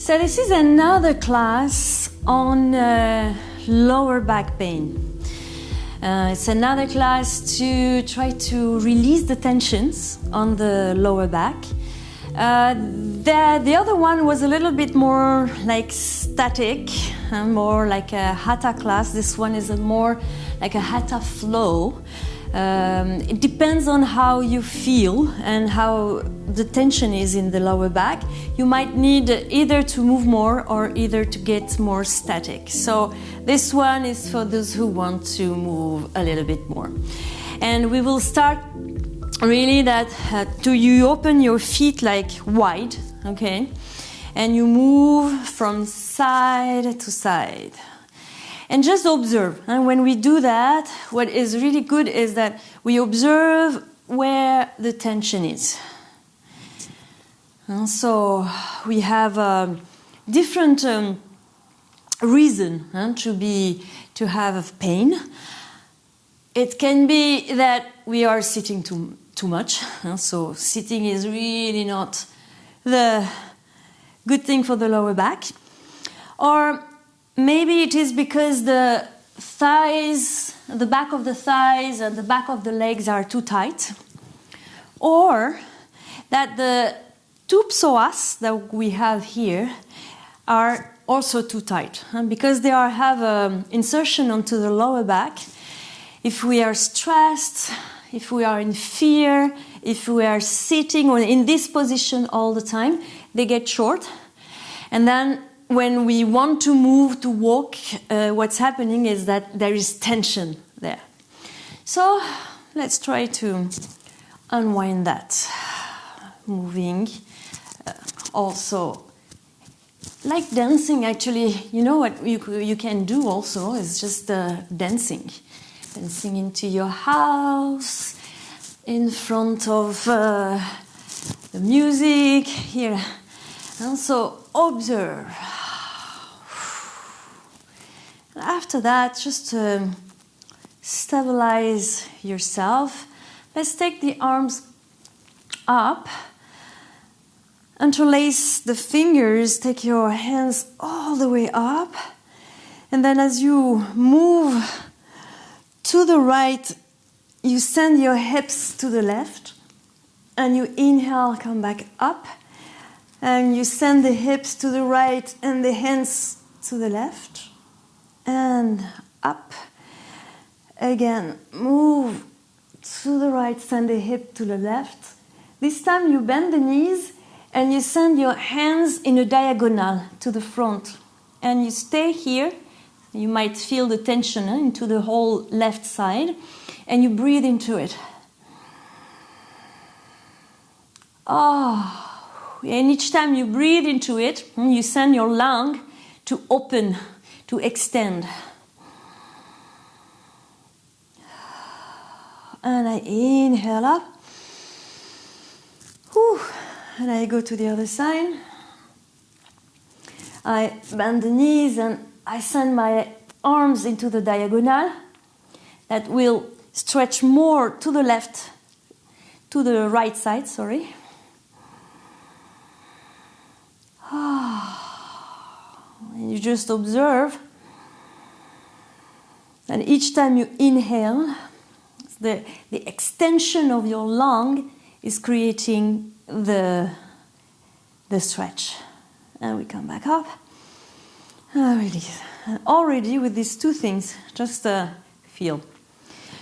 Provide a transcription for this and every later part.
So this is another class on lower back pain. It's another class to try to release the tensions on the lower back. The other one was a little bit more like static, more like a hatha class. This one is more like a hatha flow. It depends on how you feel and how the tension is in the lower back. You might need either to move more or either to get more static. So this one is for those who want to move a little bit more. And we will start really that you open your feet like wide, okay? And you move from side to side. And just observe. And when we do that, what is really good is that we observe where the tension is. And so we have different reason to have pain. It can be that we are sitting too much. So sitting is really not the good thing for the lower back. Or maybe it is because the thighs, the back of the thighs and the back of the legs are too tight. Or that the two psoas that we have here are also too tight. And because they have insertion onto the lower back, if we are stressed, if we are in fear, if we are sitting or in this position all the time, they get short. And then when we want to move, to walk, what's happening is that there is tension there. So let's try to unwind that. Moving. Also, like dancing, actually, you know what you can do also is just dancing. Dancing into your house, in front of the music, here. And so observe. After that, just stabilize yourself. Let's take the arms up. Interlace the fingers, take your hands all the way up. And then as you move to the right, you send your hips to the left. And you inhale, come back up. And you send the hips to the right and the hands to the left. And up. Again, move to the right, send the hip to the left. This time you bend the knees and you send your hands in a diagonal to the front. And you stay here. You might feel the tension into the whole left side. And you breathe into it. And each time you breathe into it, you send your lung to open, to extend. And I inhale up. Whew. And I go to the other side. I bend the knees and I send my arms into the diagonal. That will stretch more to the left, to the right side, sorry. And you just observe. And each time you inhale, the extension of your lung is creating the stretch. And we come back up. And release. And already with these two things, just feel.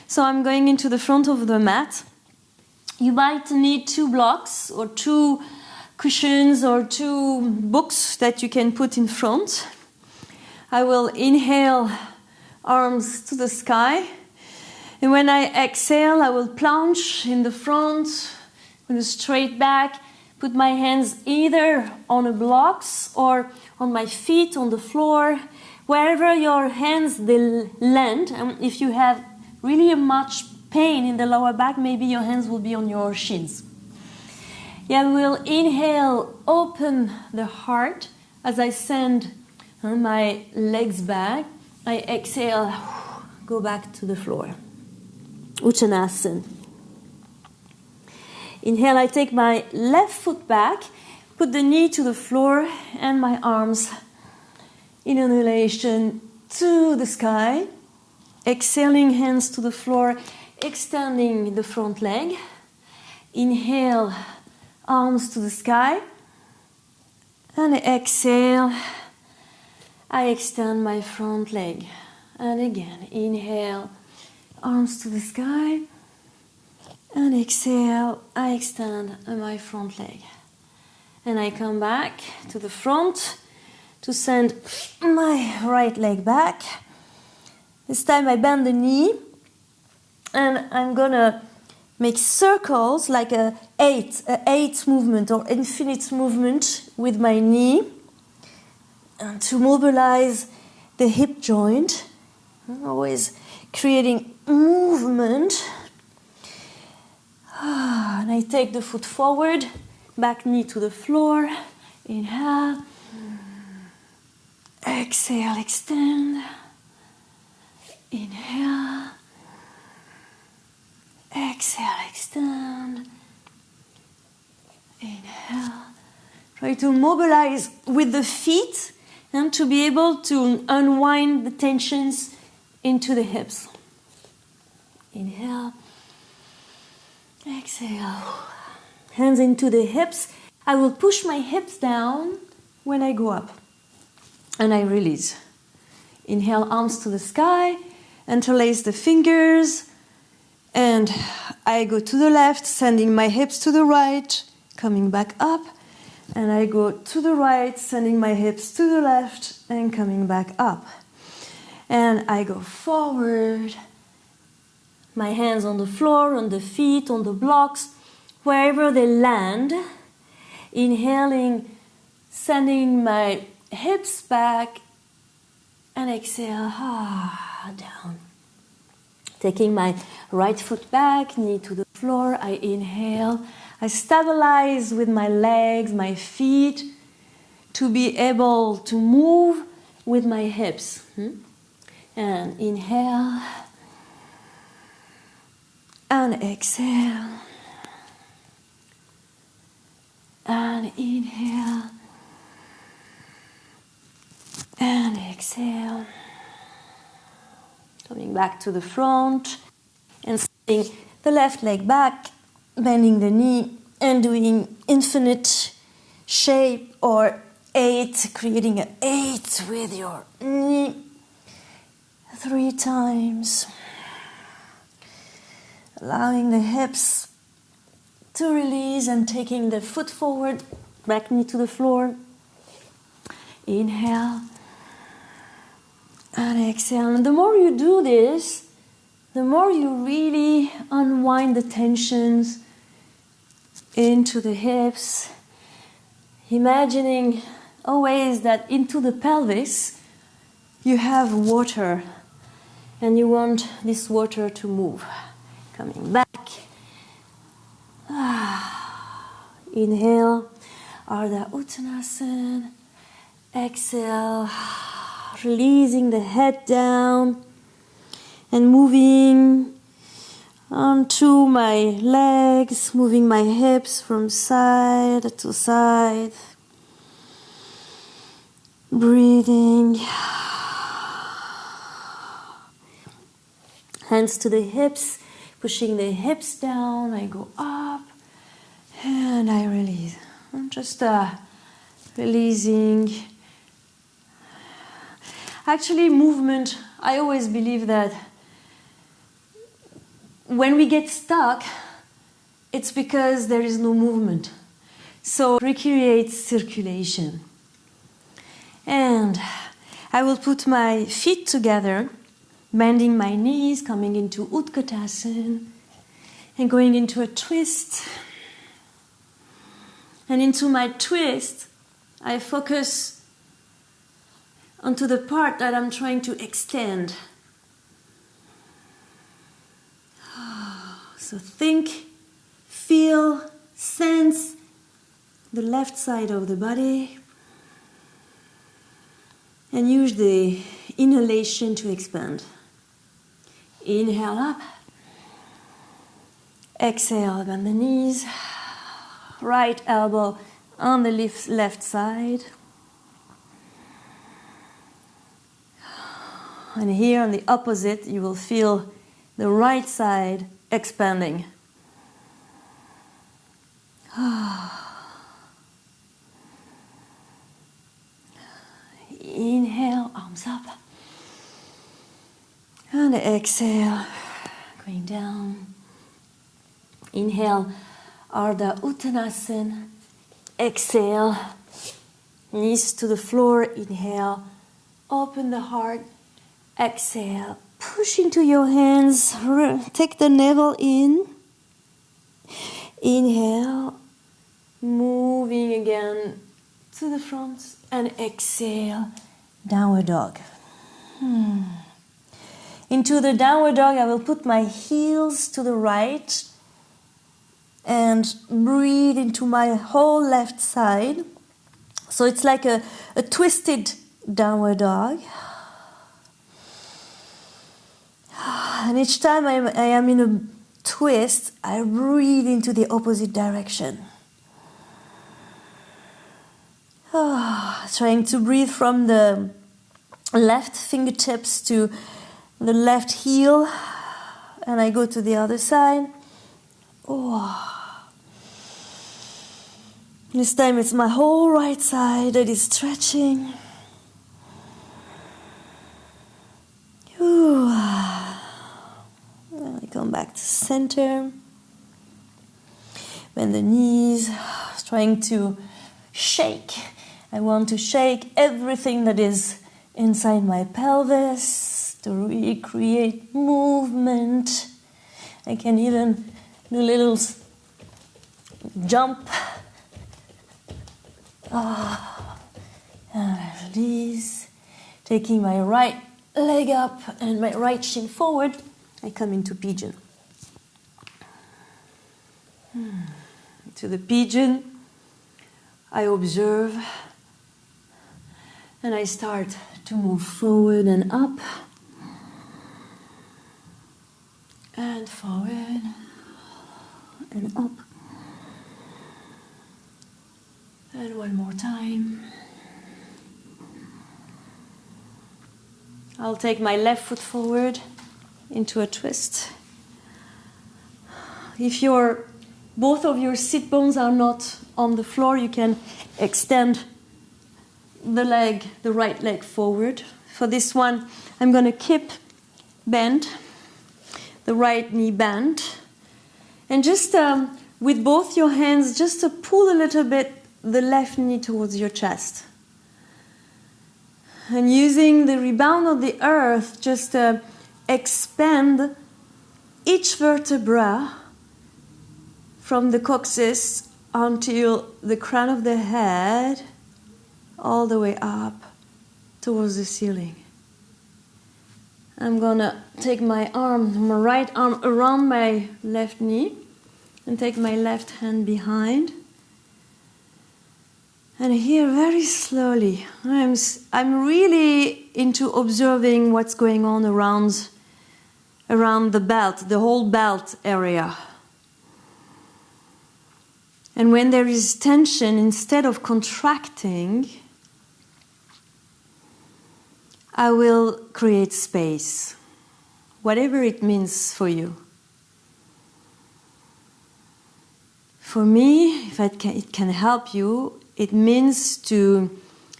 So I'm going into the front of the mat. You might need 2 blocks or 2 cushions or 2 books that you can put in front. I will inhale, arms to the sky. And when I exhale, I will plunge in the front, with a straight back, put my hands either on the blocks or on my feet, on the floor, wherever your hands they land. And if you have really much pain in the lower back, maybe your hands will be on your shins. Yeah, we'll inhale, open the heart as I send my legs back. I exhale, go back to the floor. Uttanasana. Inhale, I take my left foot back, put the knee to the floor and my arms in annulation to the sky. Exhaling, hands to the floor, extending the front leg. Inhale, arms to the sky. And exhale, I extend my front leg. And again, inhale, arms to the sky. And exhale, I extend my front leg. And I come back to the front to send my right leg back. This time I bend the knee. And I'm gonna make circles like a eight movement or infinite movement with my knee. And to mobilize the hip joint. Always creating movement. And I take the foot forward, back knee to the floor. Inhale. Exhale, extend. Inhale. Exhale, extend. Inhale. Try to mobilize with the feet and to be able to unwind the tensions into the hips. Inhale. Exhale. Hands into the hips. I will push my hips down when I go up. And I release. Inhale, arms to the sky. Interlace the fingers. And I go to the left, sending my hips to the right, coming back up. And I go to the right, sending my hips to the left, and coming back up. And I go forward. My hands on the floor, on the feet, on the blocks, wherever they land. Inhaling, sending my hips back, and exhale, down. Taking my right foot back, knee to the floor, I inhale. I stabilize with my legs, my feet, to be able to move with my hips. And inhale. And exhale. And inhale. And exhale. Coming back to the front. And sending the left leg back. Bending the knee. And doing infinite shape or 8. Creating an 8 with your knee. 3 times. Allowing the hips to release and taking the foot forward, back knee to the floor. Inhale and exhale. And the more you do this, the more you really unwind the tensions into the hips. Imagining always that into the pelvis you have water and you want this water to move. Coming back. Inhale, Ardha Uttanasana. Exhale, releasing the head down and moving onto my legs, moving my hips from side to side. Breathing. Hands to the hips. Pushing the hips down, I go up and I release. I'm just releasing. Actually, movement, I always believe that when we get stuck, it's because there is no movement. So recreate circulation. And I will put my feet together. Bending my knees, coming into Utkatasana, and going into a twist. And into my twist, I focus onto the part that I'm trying to extend. So think, feel, sense the left side of the body, and use the inhalation to expand. Inhale up. Exhale, bend the knees. Right elbow on the left side. And here on the opposite, you will feel the right side expanding. Inhale, arms up. And exhale, going down. Inhale, Ardha Uttanasana. Exhale, knees to the floor. Inhale, open the heart. Exhale, push into your hands. Take the navel in. Inhale, moving again to the front. And exhale, downward dog. Into the downward dog, I will put my heels to the right and breathe into my whole left side. So it's like a twisted downward dog. And each time I am in a twist, I breathe into the opposite direction. Trying to breathe from the left fingertips to the left heel. And I go to the other side. This time it's my whole right side that is stretching. I come back to center. Bend the knees, trying to shake. I want to shake everything that is inside my pelvis to recreate movement. I can even do little jump. And release. Taking my right leg up and my right shin forward, I come into pigeon. To the pigeon, I observe and I start to move forward and up and forward and up. And one more time. I'll take my left foot forward into a twist. If both of your sit bones are not on the floor, you can extend the right leg forward. For this one, I'm going to keep bend, the right knee bent. And just with both your hands, just to pull a little bit the left knee towards your chest. And using the rebound of the earth, just expand each vertebra from the coccyx until the crown of the head, all the way up towards the ceiling. I'm gonna take my right arm around my left knee and take my left hand behind. And here, very slowly, I'm really into observing what's going on around the belt, the whole belt area. And when there is tension, instead of contracting, I will create space, whatever it means for you. For me, if it can help you, it means to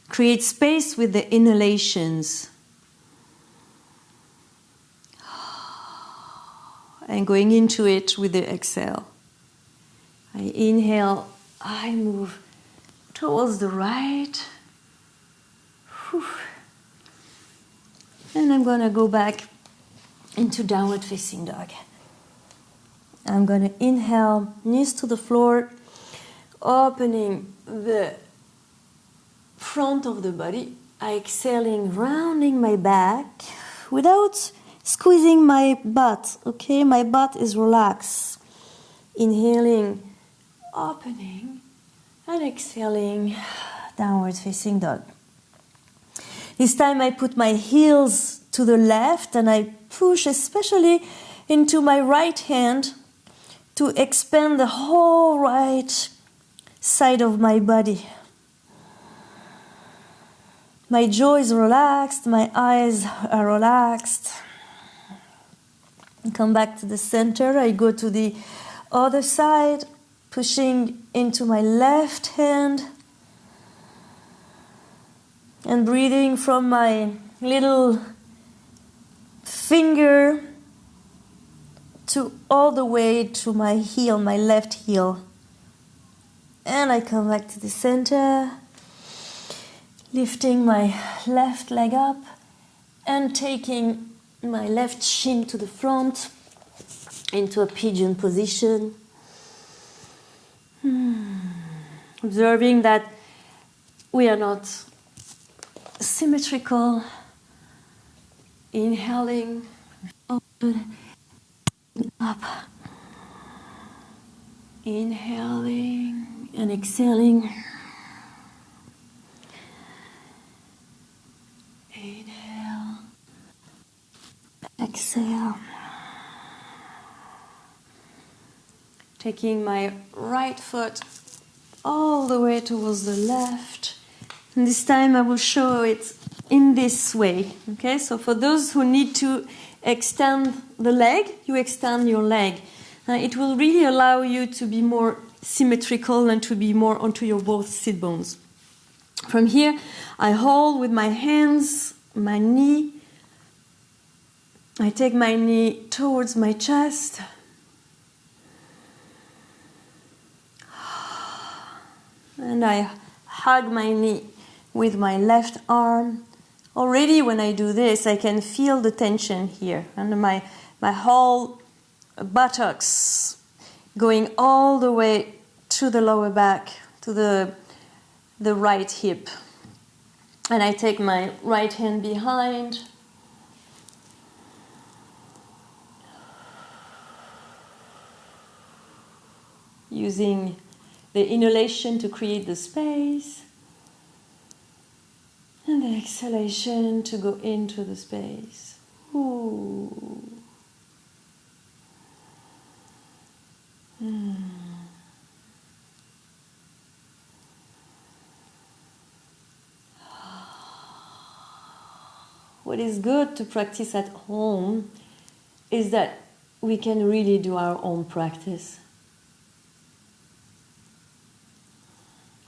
create space with the inhalations. And going into it with the exhale. I inhale, I move towards the right. And I'm going to go back into downward facing dog. I'm going to inhale, knees to the floor, opening the front of the body. Exhaling, rounding my back without squeezing my butt, okay? My butt is relaxed. Inhaling, opening, and exhaling, downward facing dog. This time I put my heels to the left and I push especially into my right hand to expand the whole right side of my body. My jaw is relaxed, my eyes are relaxed. Come back to the center. I go to the other side, pushing into my left hand and breathing from my little finger to all the way to my heel, my left heel. And I come back to the center, lifting my left leg up and taking my left shin to the front into a pigeon position. Observing that we are not symmetrical. Inhaling, open, up. Inhaling and exhaling. Inhale, exhale. Taking my right foot all the way towards the left. And this time I will show it in this way. Okay, so for those who need to extend the leg, you extend your leg. It will really allow you to be more symmetrical and to be more onto your both sit bones. From here, I hold with my hands my knee. I take my knee towards my chest. And I hug my knee with my left arm. Already when I do this, I can feel the tension here. And my whole buttocks going all the way to the lower back, to the right hip. And I take my right hand behind. Using the inhalation to create the space. And the exhalation to go into the space. Ooh. What is good to practice at home is that we can really do our own practice.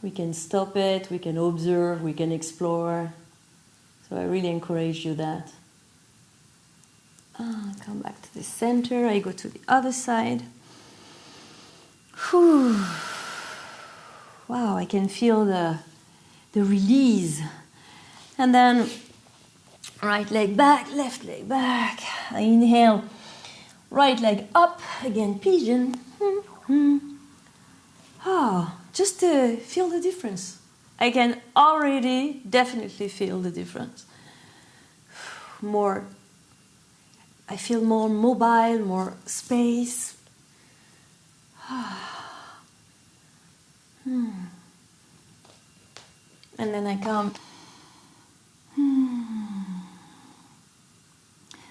We can stop it, we can observe, we can explore. So I really encourage you that. Come back to the center, I go to the other side. Whew. Wow, I can feel the release. And then right leg back, left leg back. I inhale, right leg up, again pigeon. Just to feel the difference. I can already definitely feel the difference. I feel more mobile, more space. And then I come.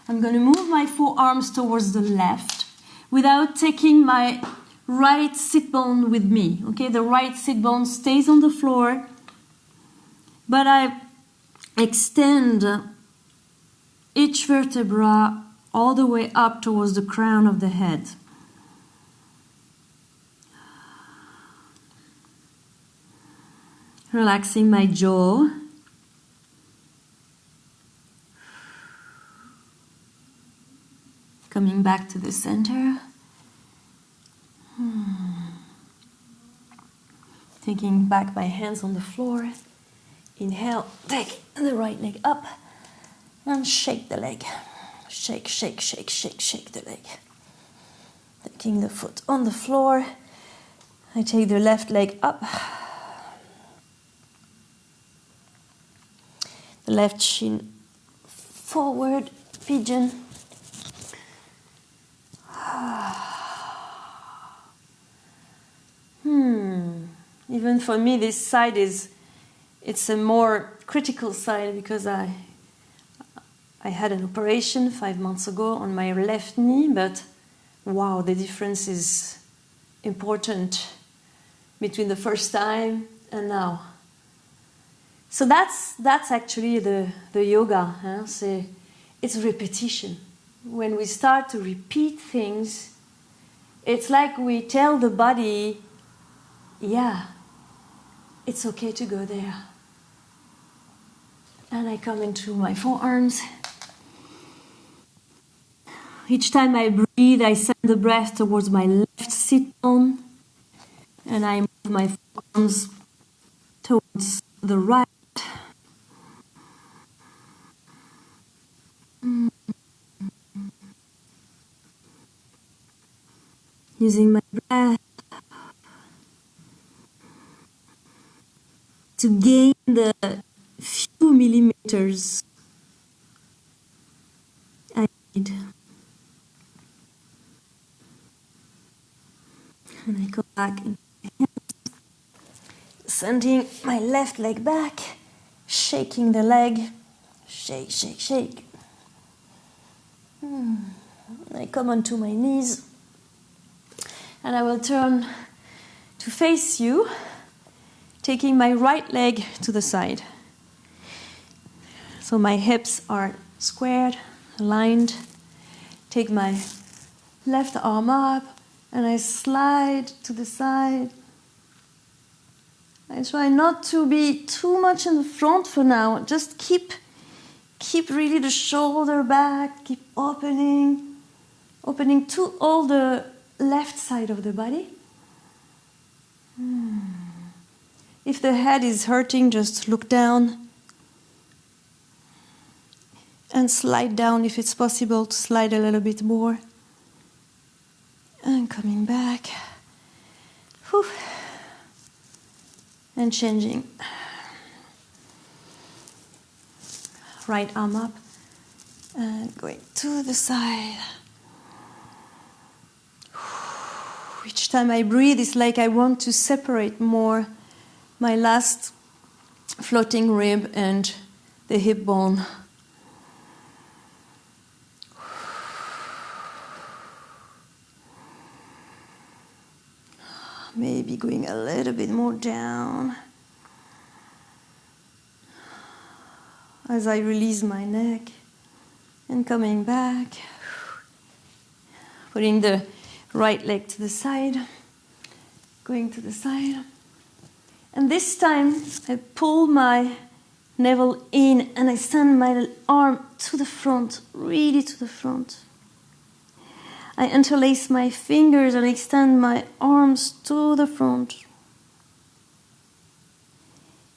I'm going to move my forearms towards the left without taking my right sit bone with me. Okay, the right sit bone stays on the floor, but I extend each vertebra all the way up towards the crown of the head. Relaxing my jaw. Coming back to the center. Taking back my hands on the floor. Inhale, take the right leg up and shake the leg. Shake, shake, shake, shake, shake the leg. Taking the foot on the floor. I take the left leg up. The left shin forward, pigeon. Even for me, this side it's a more critical side because I had an operation 5 months ago on my left knee, but wow, the difference is important between the first time and now. So that's actually the yoga. Huh? So it's repetition. When we start to repeat things, it's like we tell the body, yeah, it's okay to go there. And I come into my forearms. Each time I breathe, I send the breath towards my left sit bone, and I move my forearms towards the right. Using my breath to gain the few millimeters I need. And I go back into my hands, sending my left leg back, shaking the leg, shake, shake, shake. I come onto my knees, and I will turn to face you, taking my right leg to the side. So my hips are squared, aligned. Take my left arm up, and I slide to the side. I try not to be too much in the front for now. Just keep really the shoulder back, keep opening to all the left side of the body. If the head is hurting, just look down and slide down if it's possible to slide a little bit more. And coming back. Whew. And changing. Right arm up and going to the side. Each time I breathe, it's like I want to separate more my last floating rib and the hip bone. Maybe going a little bit more down. As I release my neck and coming back. Putting the right leg to the side. Going to the side. And this time I pull my navel in and I send my arm to the front, really to the front. I interlace my fingers and extend my arms to the front.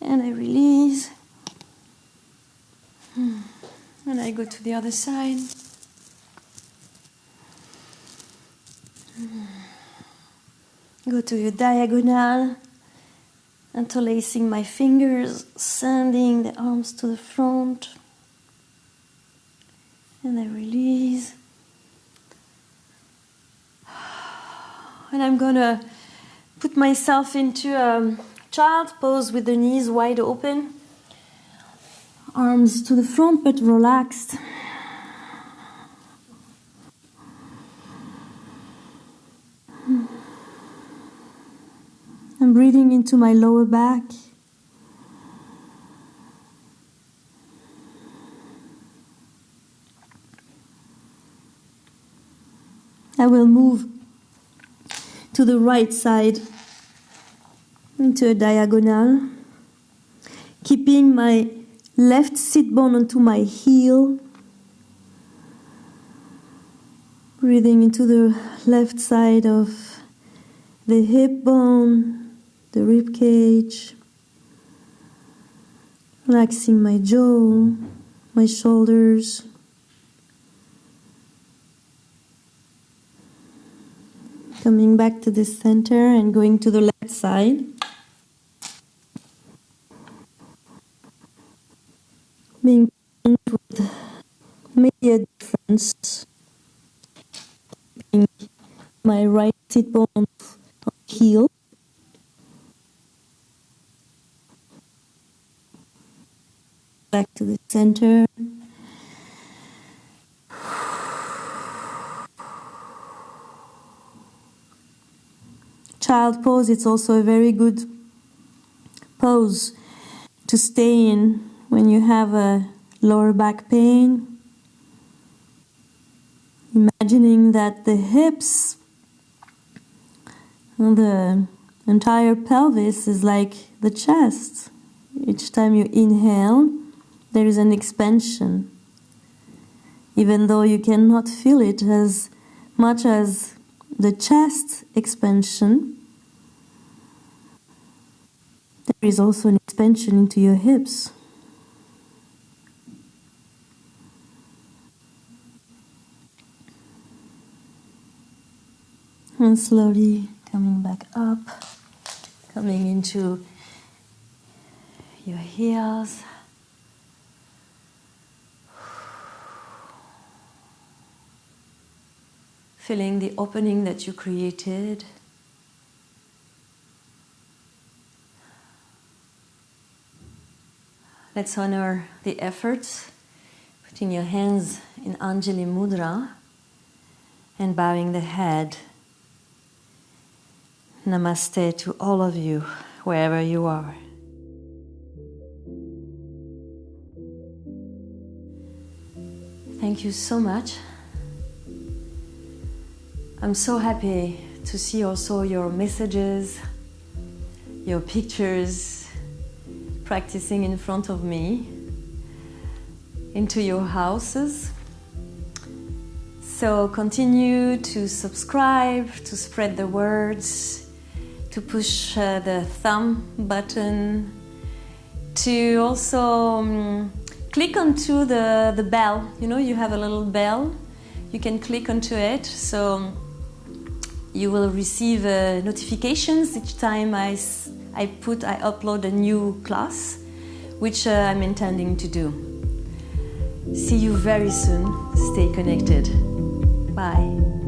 And I release. And I go to the other side. Go to a diagonal. Interlacing my fingers, sending the arms to the front. And I release. And I'm going to put myself into a child pose with the knees wide open. Arms to the front but relaxed. I'm breathing into my lower back. I will move to the right side into a diagonal, keeping my left sit bone onto my heel, breathing into the left side of the hip bone, the rib cage, relaxing my jaw, my shoulders. Coming back to the center and going to the left side. Being with maybe a difference. Keeping my right sit bone on heel. Back to the center. child pose, it's also a very good pose to stay in when you have a lower back pain. Imagining that the hips and the entire pelvis is like the chest. Each time you inhale, there is an expansion. Even though you cannot feel it as much as the chest expansion, there is also an expansion into your hips. And slowly coming back up, coming into your heels. Feeling the opening that you created. Let's honor the efforts, putting your hands in Anjali Mudra and bowing the head. Namaste to all of you, wherever you are. Thank you so much. I'm so happy to see also your messages, your pictures practicing in front of me into your houses. So continue to subscribe, to spread the words, to push the thumb button, to also click onto the bell. You know, you have a little bell. You can click onto it, so you will receive notifications each time I upload a new class, which I'm intending to do. See you very soon. Stay connected. Bye.